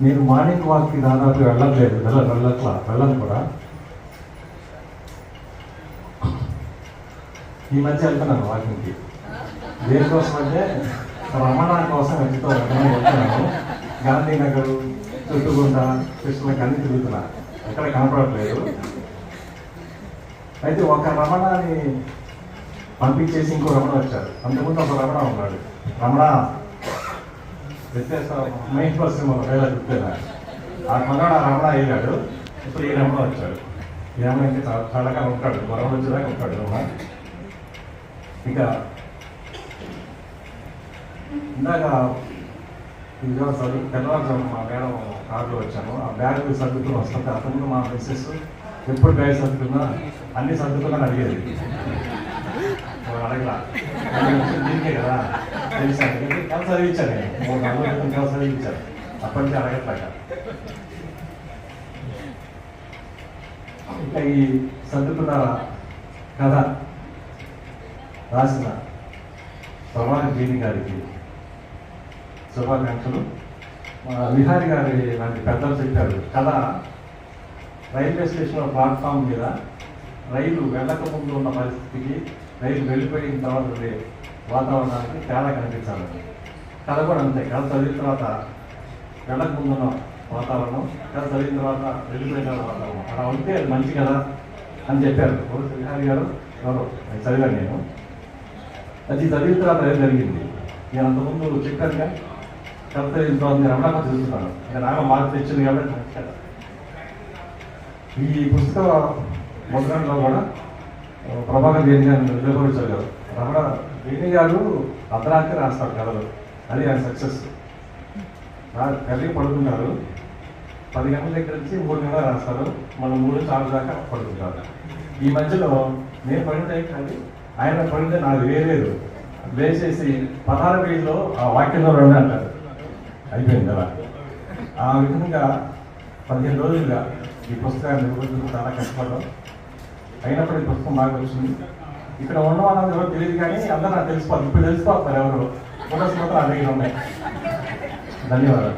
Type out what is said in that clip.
నేను మార్నింగ్ వాక్కి దాదాపు వెళ్ళట్లేదు, వెళ్ళను కూడా. ఈ మధ్య వెళ్తున్నాను వాకింగ్కి. దేనికోసం అంటే రమణ కోసం వెళ్తున్నాను. గాంధీనగర్, చుట్టుగుంట, కృష్ణకి అన్ని తిరుగుతున్నా, ఎక్కడ కనపడట్లేదు. అయితే ఒక రమణని పంపించేసి ఇంకో రమణ వచ్చారు. అంతకుముందు ఒక రమణ ఉన్నాడు. రమణ వ్యత్యాస మైండ్ పర్సన్ వేళ చెప్తేనా ఆ కొన్నాడు ఆ రమణ అయ్యాడు. ఇప్పుడు ఈ రమణ వచ్చాడు. ఈ రమణ ఇంకా చాలా కాలం ఉంటాడు, రమణ వచ్చేదాకా ఉంటాడు రమణ. ఇంకా ఇందాక ఇదిగో చదువు తెల్లవారుజాము మా మేడం కార్లో వచ్చాను. ఆ బ్యాగ్ సర్దుకుని వస్తుంటే అతను మా మిస్సెస్ ఎప్పుడు బ్యాగ్ సర్దుకున్నా అన్ని సర్దుకున్నా అడిగేది. అడగలా దీనికే కదా తెలిసాను. కలిసి చదివించాను, నేను 3 నెలల క్రితం కలిసి చదివించాను. అప్పటి నుంచి అడగట్లాగా. ఇంకా ఈ సర్దుకున్న కథ రాసిన ప్రభాకర్ జీని గారికి శుభాకాంక్షలు. విహారి గారి లాంటి పెద్దలు చెప్పారు కథ. రైల్వే స్టేషన్ ప్లాట్ఫామ్ మీద రైలు వెళ్ళక ముందు ఉన్న పరిస్థితికి, రైలు వెళ్ళిపోయిన తర్వాత ఉండే వాతావరణానికి తేడా కనిపించాలని. కథ కూడా అంతే. కథ చదివిన తర్వాత వెళ్ళక ముందున్న వాతావరణం, కథ చదివిన తర్వాత వెళ్ళిపోయిన వాతావరణం అలా ఉంటే అది మంచి కదా అని చెప్పారు. విహారి గారు ఎవరు అది చదివాను నేను. అది చదివిన తర్వాత ఏం జరిగింది, నేను అంతకుముందు చెప్పానుగా కథ చదివిన తర్వాత నేను రమణ చదువుతున్నాను. నేను రాగా మార్పు తెచ్చింది కాబట్టి మంచి కదా. ఈ పుస్తక మొదట్లో కూడా ప్రభాకర్ వేణి గారిని నిలబడించారు. రమణ వేణి గారు అర్ధరాత్రి రాస్తారు కథలు, అది ఆయన సక్సెస్. కలిగి పడుతున్నారు 10 గంటల దగ్గర నుంచి 3 గంటలు రాస్తారు, మనం 3 నుంచి 6 దాకా పడుతుంటారు. ఈ మధ్యలో నేను పడితే కానీ ఆయన పడితే నాకు వేరేదు వేసేసి 16 పేజీలో ఆ వాక్యంలో 2 అంటారు. అయిపోయింది కదా. ఆ విధంగా 15 రోజులుగా ఈ పుస్తకాన్ని నిర్వహించడం చాలా కష్టపడ్డాం. అయినప్పటికీ పుస్తకం బాగా వచ్చింది. ఇక్కడ ఉన్న వాళ్ళందరూ ఎవరు తెలియదు కానీ అందరూ నాకు తెలిసిపోతుంది. ఇప్పుడు తెలిసిపోతారు ఎవరు ఫోటోస్ మాత్రం నా దగ్గర ఉన్నాయి. ధన్యవాదాలు.